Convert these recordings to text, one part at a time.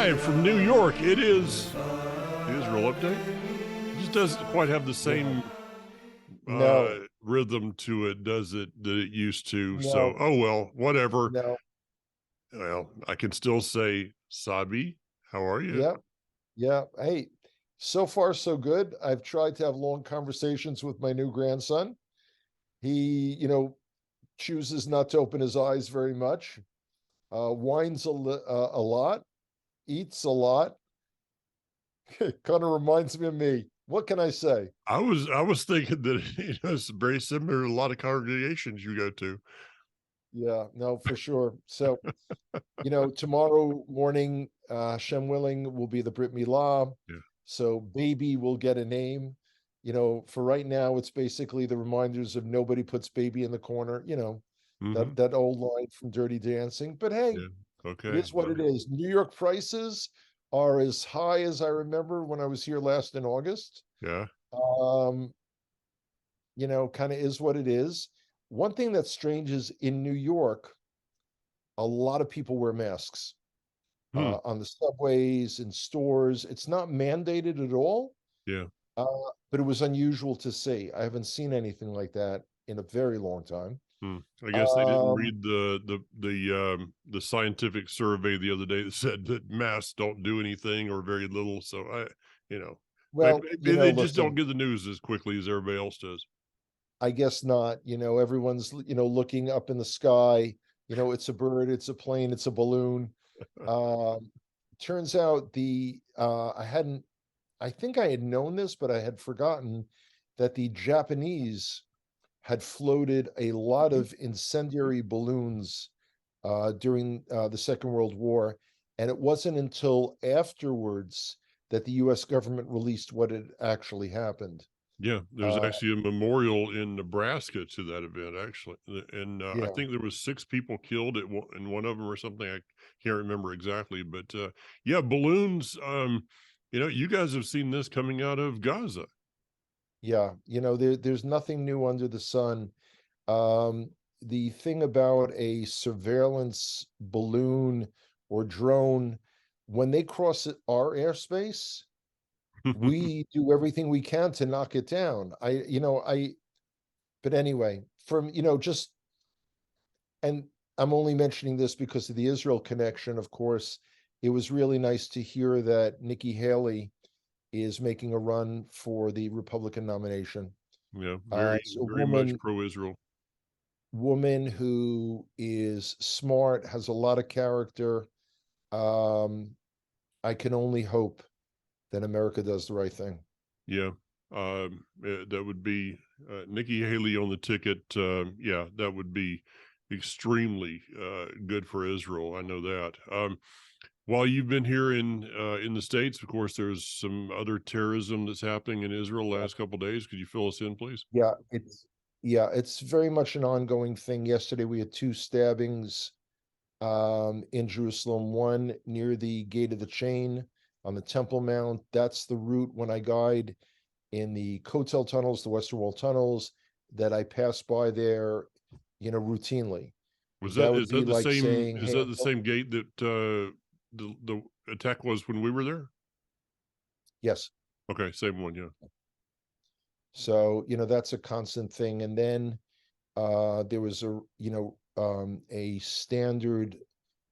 Live from New York, it is the Israel Update. It just doesn't quite have the same No, rhythm to it, does it, that it used to? So, no, oh well, whatever. no. Well, I can still say, Sabi, how are you? Yeah, yeah. Hey, so far so good. I've tried to have long conversations with my new grandson. He, chooses not to open his eyes very much. Whines a lot, eats a lot. Kind of reminds me of me. What can I say? I was thinking that it's very similar to a lot of congregations you go to. Yeah, no, for sure. So, tomorrow morning, Shem willing, will be the Brit Milah. Yeah. So baby will get a name. For right now, it's basically the reminders of nobody puts baby in the corner, Mm-hmm. that old line from Dirty Dancing. But hey, Yeah. it Okay. is what it is. New York prices are as high as I remember when I was here last in August. Yeah. Um, kind of is what it is. One thing that's strange is in New York, a lot of people wear masks Hmm. on the subways and stores. It's not mandated at all, Yeah. uh, but it was unusual to see. I haven't seen anything like that in a very long time. Hmm. I guess they didn't Um, read the scientific survey the other day that said that masks don't do anything or very little. So you know, maybe, well, maybe they just don't listen, get the news as quickly as everybody else does. I guess not. Everyone's, looking up in the sky. It's a bird, it's a plane, it's a balloon. Um, Turns out I think I had known this, but I had forgotten that the Japanese had floated a lot of incendiary balloons during the Second World War. And it wasn't until afterwards that the US government released what had actually happened. Yeah, there's Uh, actually a memorial in Nebraska to that event, actually, and I yeah, think there was 6 people killed in one of them or something. I can't remember exactly, but yeah, balloons. You guys have seen this coming out of Gaza. yeah. There's nothing new under the sun. Um, the thing about a surveillance balloon or drone, when they cross our airspace, we do everything we can to knock it down. But anyway, from, just, and I'm only mentioning this because of the Israel connection, of course. It was really nice to hear that Nikki Haley is making a run for the Republican nomination. Yeah, very, It's a very much woman pro-Israel. who is smart, has a lot of character. Um, I can only hope that America does the right thing. Yeah, that would be Nikki Haley on the ticket. Yeah, that would be extremely good for Israel. I know that. While you've been here in the States, of course, there's some other terrorism that's happening in Israel Yeah, last couple of days. Could you fill us in, please? it's very much an ongoing thing. Yesterday we had two stabbings in Jerusalem, one near the Gate of the Chain on the Temple Mount. That's the route when I guide in the Kotel tunnels, the Western Wall tunnels, that I pass by there, routinely. Was That that would is be that the like same saying, is "Hey, that the same gate that the attack was when we were there? yes." Okay, same one. Yeah. So, that's a constant thing. And then there was a standard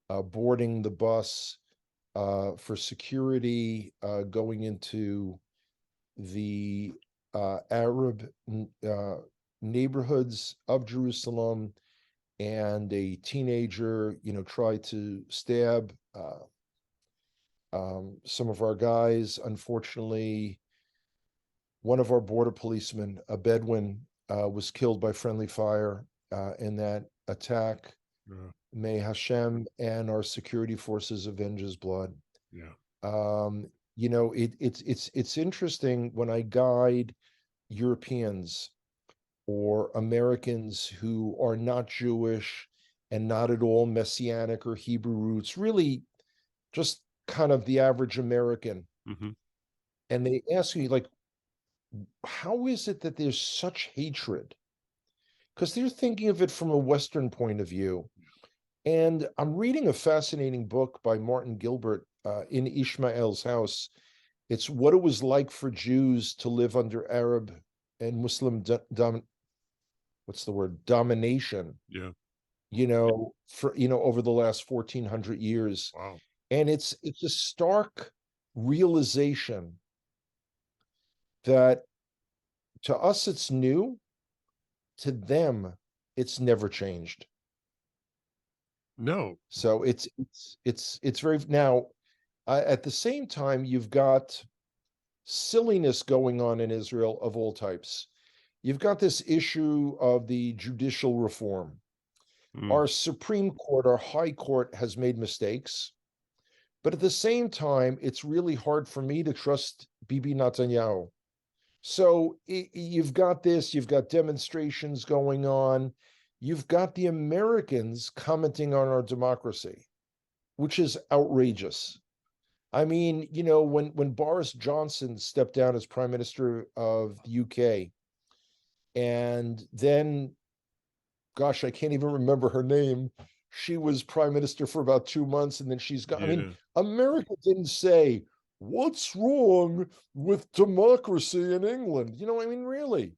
boarding the bus for security going into the Arab neighborhoods of Jerusalem, and a teenager, tried to stab some of our guys. Unfortunately, one of our border policemen, a Bedouin, was killed by friendly fire in that attack. Yeah. May HaShem and our security forces avenge his blood. Yeah. It's interesting when I guide Europeans or Americans who are not Jewish and not at all Messianic or Hebrew roots, really just kind of the average American. Hmm. And they ask me, like, how is it that there's such hatred? Because they're thinking of it from a Western point of view. And I'm reading a fascinating book by Martin Gilbert in Ishmael's house. It's what it was like for Jews to live under Arab and Muslim what's the word, domination, Yeah. for over the last 1400 years. Wow. And it's a stark realization that to us it's new, to them it's never changed. No. So it's very now. At the same time, you've got silliness going on in Israel of all types. You've got this issue of the judicial reform. Mm. Our Supreme Court, our High Court has made mistakes, but at the same time, it's really hard for me to trust Bibi Netanyahu. So you've got this, you've got demonstrations going on, you've got the Americans commenting on our democracy, which is outrageous. I mean, when Boris Johnson stepped down as Prime Minister of the UK, and then, gosh, I can't even remember her name. She was Prime Minister for about 2 months, and then she's got. I mean, Yeah. America didn't say what's wrong with democracy in England. I mean, really.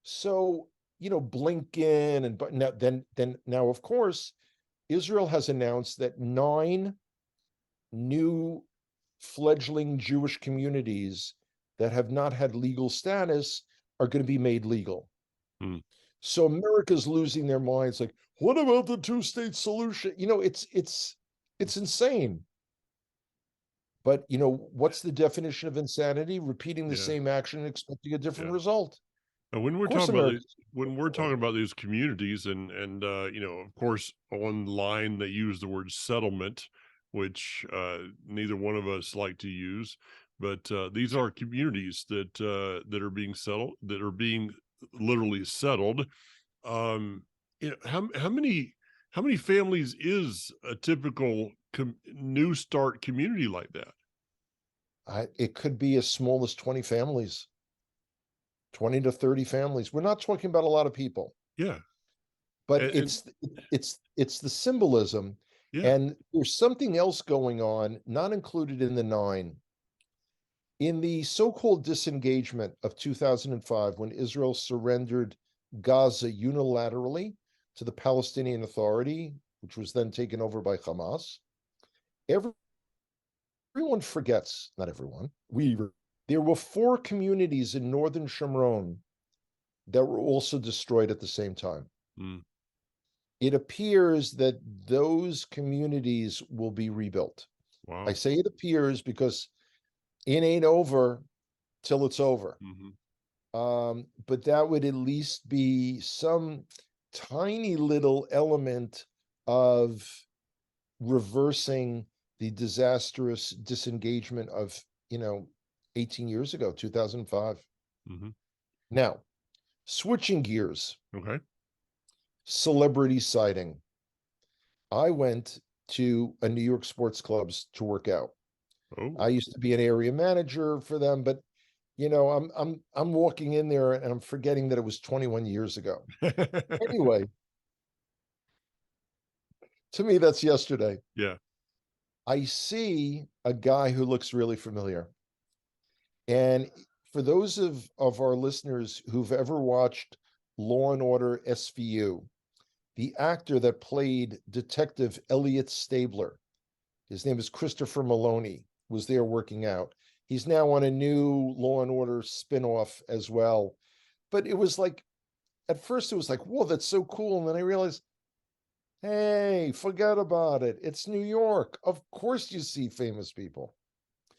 So, Blinken but now, of course, Israel has announced that 9 new fledgling Jewish communities that have not had legal status are going to be made legal. Mm. So America's losing their minds. Like, what about the two-state solution? It's insane. But what's the definition of insanity? Repeating the Yeah. same action and expecting a Yeah. different result. And when Of we're course, talking about America's when we're talking about these communities and of course online they use the word settlement, which neither one of us like to use, but these are communities that are being settled, that are being literally settled. Um, how many families is a typical new start community like that? it could be as small as 20 families, 20 to 30 families. We're not talking about a lot of people. Yeah, But and it's the symbolism, yeah. and there's something else going on not included in the 9. In the so-called disengagement of 2005, when Israel surrendered Gaza unilaterally to the Palestinian Authority, which was then taken over by Hamas, everyone forgets, not everyone, there were 4 communities in northern Shomron that were also destroyed at the same time. Mm, It appears that those communities will be rebuilt. I wow. say it appears because it ain't over till it's over. Hmm. But that would at least be some tiny little element of reversing the disastrous disengagement of, 18 years ago, 2005. Hmm. Now, switching gears, Okay. celebrity sighting. I went to a New York sports clubs to work out. Oh. I used to be an area manager for them, but I'm walking in there and I'm forgetting that it was 21 years ago. Anyway, to me that's yesterday. Yeah. I see a guy who looks really familiar. And for those of our listeners who've ever watched Law and Order SVU, the actor that played Detective Elliot Stabler, his name is Christopher Maloney, was there working out. He's now on a new Law and Order spinoff as well. But it was like, at first it was like, whoa, that's so cool. And then I realized, hey, forget about it. It's New York. Of course you see famous people.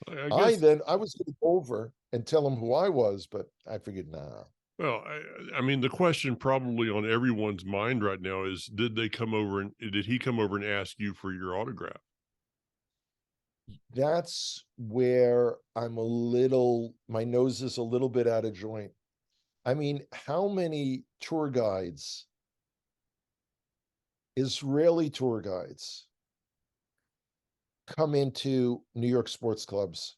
I I guess. then I was going to go over and tell him who I was, but I figured, nah. Well, I mean, the question probably on everyone's mind right now is, did they come over and did he come over and ask you for your autograph? That's where my nose is a little bit out of joint. I mean, how many tour guides, Israeli tour guides, come into New York sports clubs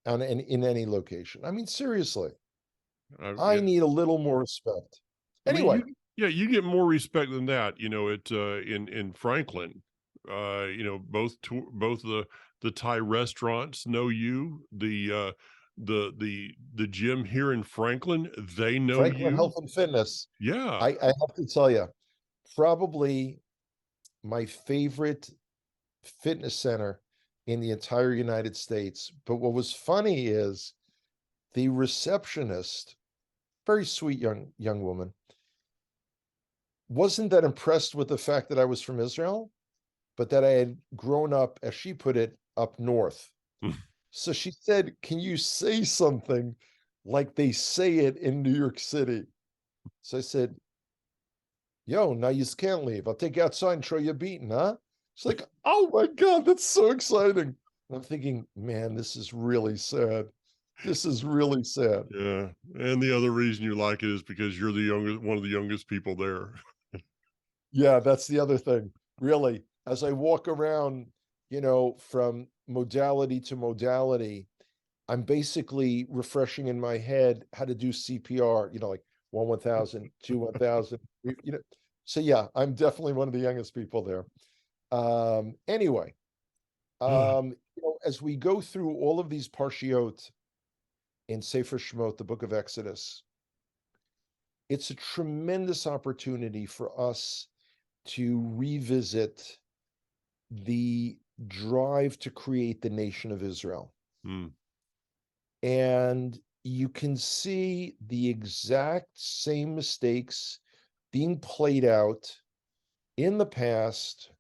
and in any location? I mean, seriously, I Yeah. need a little more respect. I mean, Anyway, you get more respect than that, at in Franklin. Both the Thai restaurants know you, the gym here in Franklin, they know Franklin you. Health and Fitness. Yeah. I have to tell you, probably my favorite fitness center in the entire United States. But what was funny is the receptionist, very sweet young woman, wasn't that impressed with the fact that I was from Israel, but that I had grown up, as she put it, up north. So she said, "Can you say something like they say it in New York City?" So I said, "Yo, now you can't leave. I'll take you outside and show you a beating, huh?" She's like, "Oh my God, that's so exciting." And I'm thinking, man, this is really sad. This is really sad. Yeah, and the other reason you like it is because you're the youngest one of the youngest people there. Yeah, that's the other thing. Really, as I walk around, from modality to modality, I'm basically refreshing in my head how to do CPR, like 1,000, 1,000, So yeah, I'm definitely one of the youngest people there. Anyway, as we go through all of these parshiot in Sefer Shemot, the book of Exodus, it's a tremendous opportunity for us to revisit the drive to create the nation of Israel. Mm, And you can see the exact same mistakes being played out in the past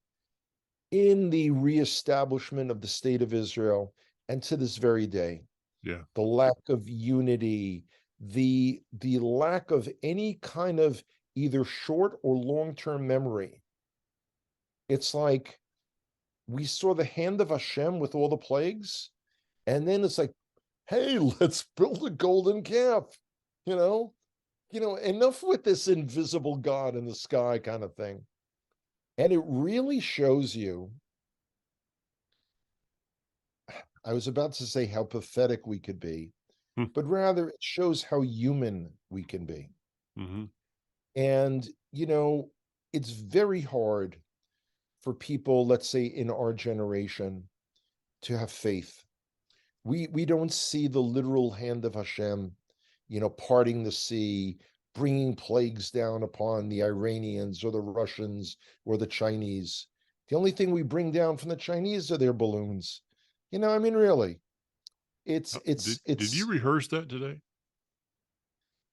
in the reestablishment of the state of Israel and to this very day. yeah, The lack of unity, the lack of any kind of either short or long-term memory. It's like we saw the hand of HaShem with all the plagues, and then it's like, hey, let's build a golden calf. You know, enough with this invisible God in the sky kind of thing. And it really shows you, I was about to say how pathetic we could be, mm, but rather it shows how human we can be. mhm, And, it's very hard for people, let's say in our generation, to have faith. We don't see the literal hand of Hashem, parting the sea, bringing plagues down upon the Iranians or the Russians or the Chinese. The only thing we bring down from the Chinese are their balloons. I mean, really, it's it's did you it's rehearse that today?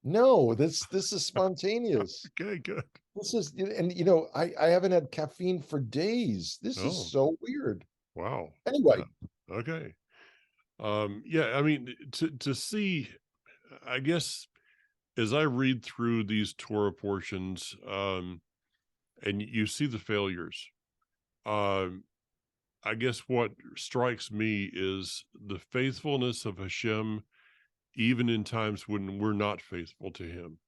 no, this is spontaneous. Okay, good. This is, and I haven't had caffeine for days. This is Oh, so weird. wow. Anyway, Yeah, okay. Yeah, I mean, to see, I guess, as I read through these Torah portions, and you see the failures, um, I guess what strikes me is the faithfulness of Hashem, even in times when we're not faithful to him.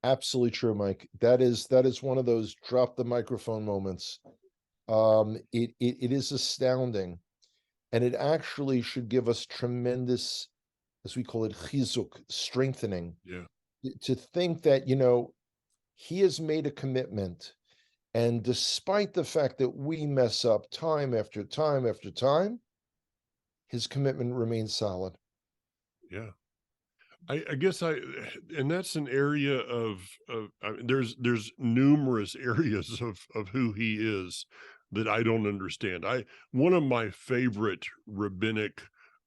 absolutely true, Mike. That is one of those drop the microphone moments. It is astounding, and it actually should give us tremendous, as we call it, chizuk, strengthening, Yeah, to think that he has made a commitment, and despite the fact that we mess up time after time after time, his commitment remains solid. yeah. I guess and that's an area of I mean, there's numerous areas of who he is that I don't understand. One of my favorite rabbinic,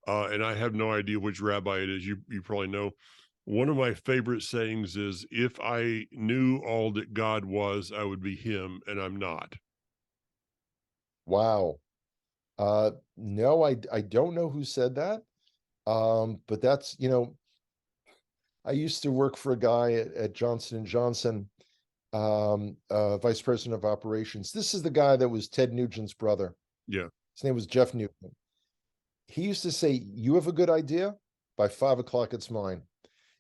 and I have no idea which rabbi it is. You probably know. One of my favorite sayings is, "If I knew all that God was, I would be Him, and I'm not." Wow. No, I don't know who said that. But that's, I used to work for a guy at Johnson and Johnson, vice president of operations. This is the guy that was Ted Nugent's brother. Yeah, His name was Jeff Nugent. He used to say, "You have a good idea? By 5 o'clock, it's mine.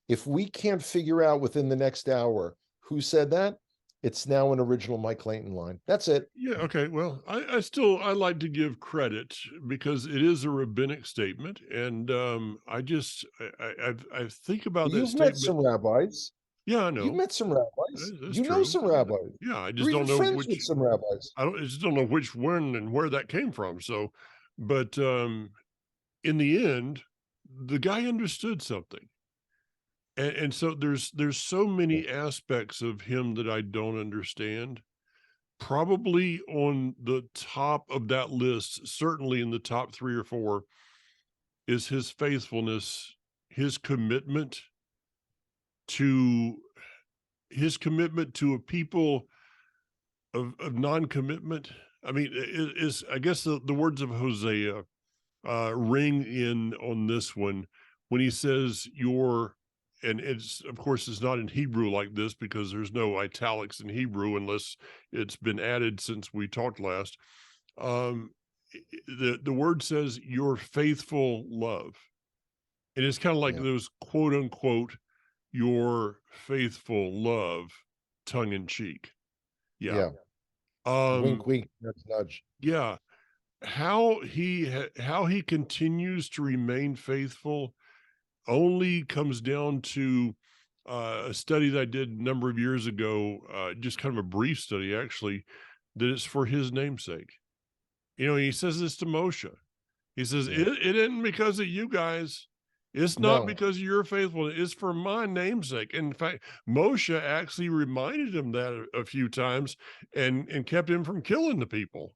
If we can't figure out within the next hour who said that, it's now an original Mike Clayton line. That's it." yeah. Okay. Well, I like to give credit because it is a rabbinic statement, and I think about that You've met statement. some rabbis. Yeah, I You've know. met some rabbis. That's You know true. some rabbis. Yeah, I You're just even don't know friends with which. some rabbis. I just don't know which when and where that came from. So, But in the end, the guy understood something. And so there's so Yeah. many aspects of him that I don't understand. Probably on the top of that list, certainly in the top 3 or 4, is his faithfulness, his commitment to a people of non-commitment. I mean, is I guess the words of Hosea ring in on this one when he says your, and it's of course it's not in Hebrew like this because there's no italics in Hebrew unless it's been added since we talked last. Um, the word says your faithful love, and it's kind of like Yeah. those quote unquote your faithful love, tongue in cheek. Yeah. Yeah. Um, Wink, wink, nudge, nudge. yeah. How he continues to remain faithful only comes down to a study that I did a number of years ago, just kind of a brief study actually, that it's for his namesake. He says this to Moshe. He says, Yeah. it isn't because of you guys. It's not No. because of your faithfulness. It's for my namesake. In fact, Moshe actually reminded him that a few times and kept him from killing the people.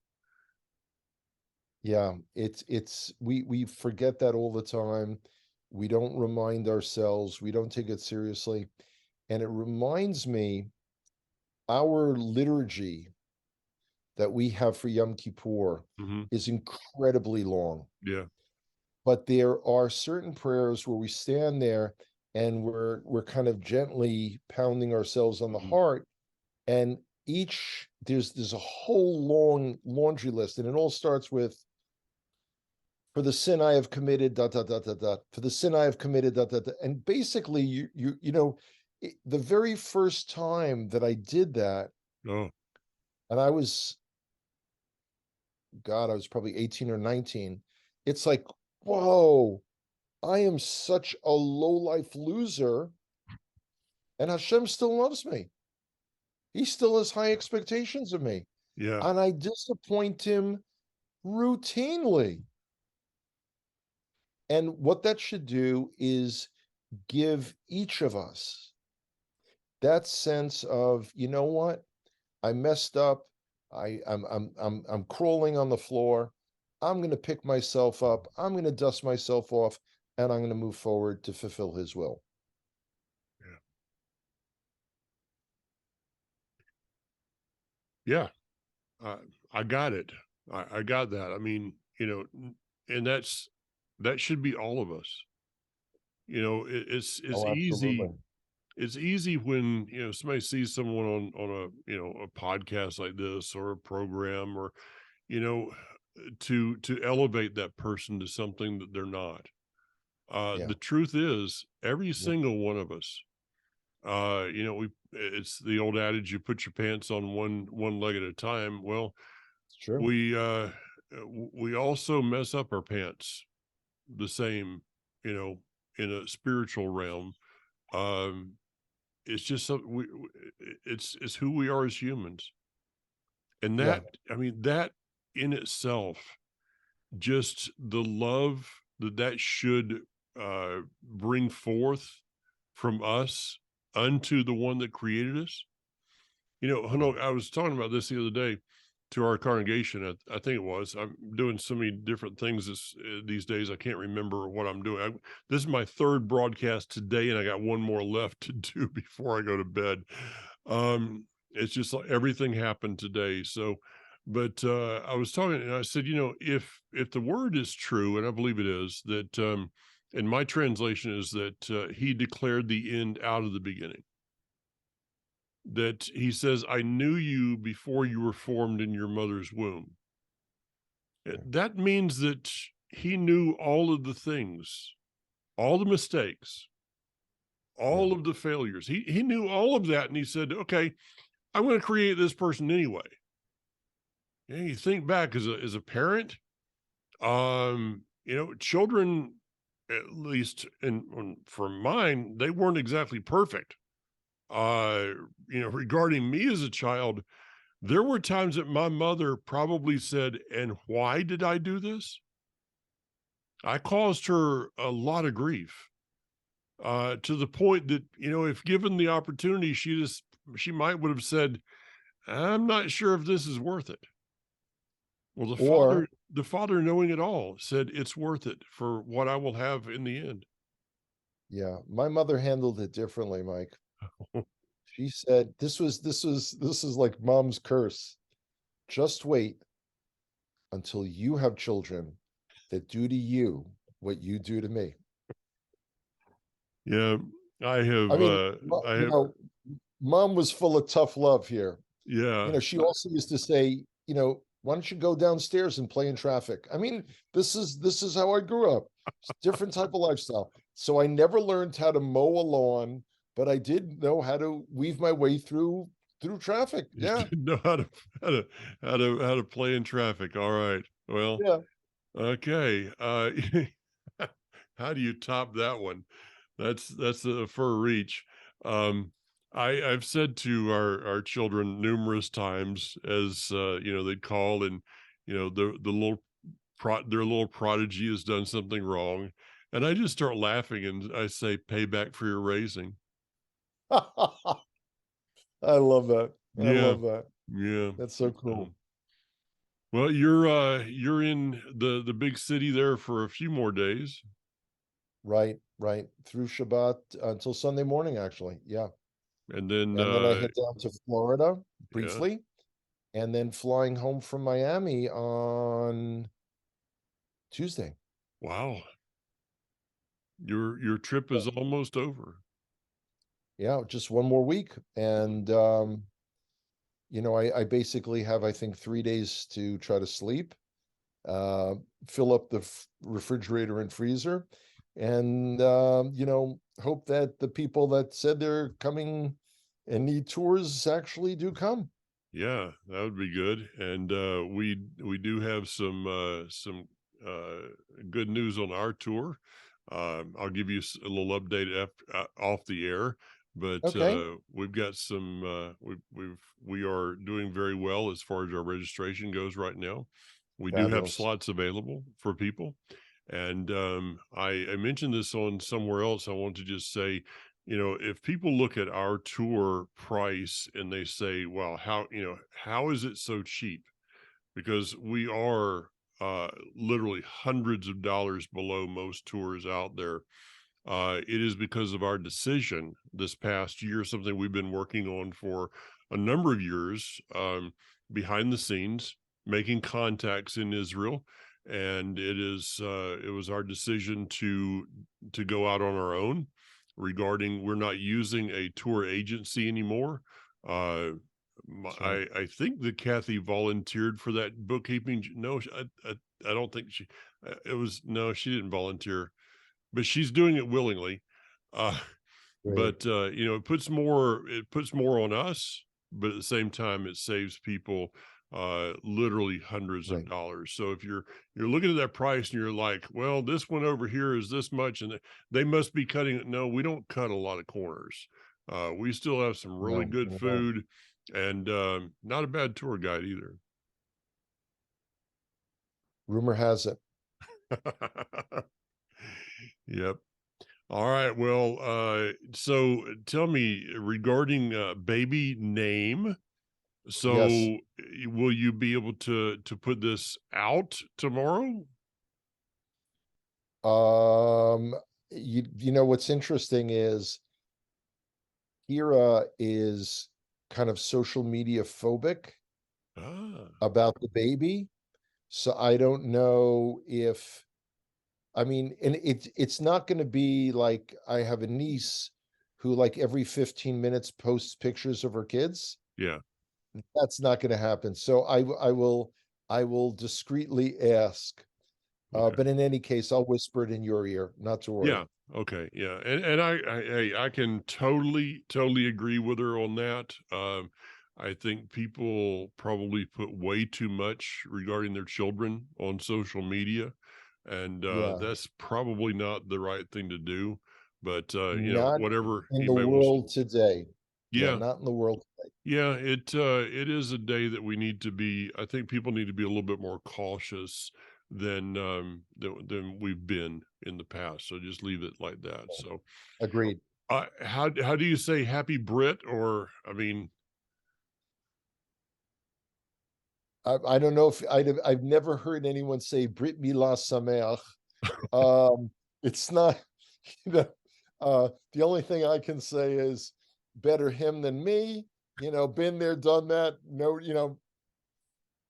Yeah. We forget that all the time. We don't remind ourselves. We don't take it seriously. And it reminds me, our liturgy that we have for Yom Kippur Hmm. is incredibly long. Yeah. But there are certain prayers where we stand there and we're kind of gently pounding ourselves on the Hmm. heart, and each there's a whole long laundry list, and it all starts with, for the sin I have committed, dot dot dot dot dot, for the sin I have committed, dot dot dot. And basically, the very first time that I did that, Oh, and I was, God, I was probably 18 or 19. It's like, whoa, I am such a low life loser, and Hashem still loves me. He still has high expectations of me, yeah. and I disappoint him routinely. And what that should do is give each of us that sense of, you know what, I messed up. I'm crawling on the floor. I'm going to pick myself up. I'm going to dust myself off, and I'm going to move forward to fulfill His will. Yeah. Yeah. Uh, I got it. I got that. I mean, and that should be all of us. It's Oh, easy. absolutely. It's easy when somebody sees someone on a podcast like this or a program or you know to elevate that person to something that they're not. Yeah. The truth is, every Yeah. single one of us, we it's the old adage, you put your pants on one leg at a time. Well, It's true. we also mess up our pants the same, you know, in a spiritual realm. Um, it's just so it's who we are as humans, and Yeah. I mean, that in itself, just the love that should bring forth from us unto the one that created us. Yeah. Hanoch, I was talking about this the other day to our congregation. I think it was. I'm doing so many different things these days. I can't remember what I'm doing. This is my third broadcast today, and I got one more left to do before I go to bed. It's just like everything happened today. So, but I was talking, and I said, if the word is true, and I believe it is, that, and my translation is that he declared the end out of the beginning, that he says, I knew you before you were formed in your mother's womb. Yeah. That means that he knew all of the things, all the mistakes, Yeah. all of the failures. He knew all of that. And he said, okay, I'm going to create this person anyway. And you think back as a parent, children, at least for mine, they weren't exactly perfect. Regarding me as a child, there were times that my mother probably said, "And why did I do this?" I caused her a lot of grief, to the point that, if given the opportunity, she might would have said, I'm not sure if this is worth it. Well, Or the father knowing it all said it's worth it for what I will have in the end. yeah, my mother handled it differently, Mike. She said, this is like mom's curse. Just wait until you have children that do to you what you do to me. Yeah, I I have, mean, I you have, know, mom was full of tough love here. yeah, She also used to say, why don't you go downstairs and play in traffic? I mean, this is how I grew up. It's a different type of lifestyle. So I never learned how to mow a lawn, but I did know how to weave my way through traffic. you Yeah. didn't know how to play in traffic. All right. Well, Yeah. okay. How do you top that one? That's a fur reach. Um, I've said to our children numerous times, as they'd call, and the little their little prodigy has done something wrong, and I just start laughing and I say, "Payback for your raising." I love that. I Yeah, love that. yeah. That's so cool. Um, well, you're in the big city there for a few more days, Right, right. Through Shabbat until Sunday morning, actually. Yeah. and then And then I head down to Florida yeah, briefly, and then flying home from Miami on Tuesday. wow, your trip Yeah. is almost over. Yeah, just one more week. And I basically have, I think, 3 days to try to sleep, uh, fill up the refrigerator and freezer, and hope that the people that said they're coming and need tours actually do come. Yeah, that would be good. And we do have some good news on our tour. I'll give you a little update off the air, but Okay, we've got some. We are doing very well as far as our registration goes right now. We do have fabulous. slots available for people, and I mentioned this on somewhere else. I want to just say, if people look at our tour price and they say, well, how is it so cheap? Because we are literally hundreds of dollars below most tours out there. It is because of our decision this past year, something we've been working on for a number of years, behind the scenes, making contacts in Israel. And it was our decision to go out on our own regarding we're not using a tour agency anymore. Uh, That's right. I think that Kathy volunteered for that bookkeeping. No, I don't think it was, no, she didn't volunteer, but she's doing it willingly. Uh, Great. but it puts more on us, but at the same time, it saves people literally hundreds of Right. dollars. So if you're looking at that price and you're like, well, this one over here is this much, and they must be cutting it. No, we don't cut a lot of corners. We still have some really No, good not at all. food and not a bad tour guide either. Rumor has it. Yep. All right. Well, so tell me regarding baby name. Yes. So will you be able to put this out tomorrow? Um, you know what's interesting is Kira is kind of social media phobic Ah, about the baby. So I don't know if I mean, and it's not going to be like I have a niece who like every 15 minutes posts pictures of her kids. yeah. That's not going to happen. So I will discreetly ask. Okay. But in any case, I'll whisper it in your ear, not to worry. Yeah. Okay. Yeah. And I can totally agree with her on that. I think people probably put way too much regarding their children on social media, and Yeah. that's probably not the right thing to do. But Not whatever in the anybody wants to. world today. Yeah, Yeah. not in the world today. Yeah, it is a day that we need to be. I think people need to be a little bit more cautious than we've been in the past. So just leave it like that. So, Agreed. how do you say happy Brit? Or I mean, I don't know if I've never heard anyone say Brit Milah Sameach. It's not, you know, the only thing I can say is better him than me, been there, done that. No,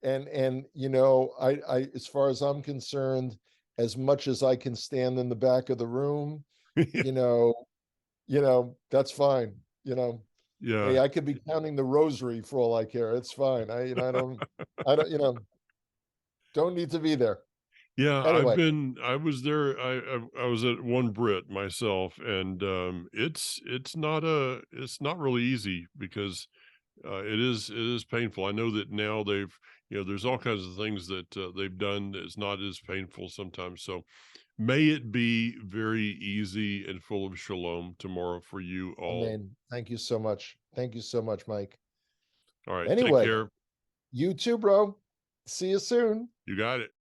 and I as far as I'm concerned, as much as I can stand in the back of the room, you know, that's fine. yeah, Hey, I could be counting the rosary for all I care. It's fine. I don't, don't need to be there. yeah. Anyway, I was there. I was at one Brit myself, and it's not really easy because it is painful. I know that now there's all kinds of things that they've done that's not as painful sometimes. So may it be very easy and full of shalom tomorrow for you all. amen. Thank you so much. Thank you so much, Mike. All right, take Anyway, care. you too, bro. See you soon. You got it.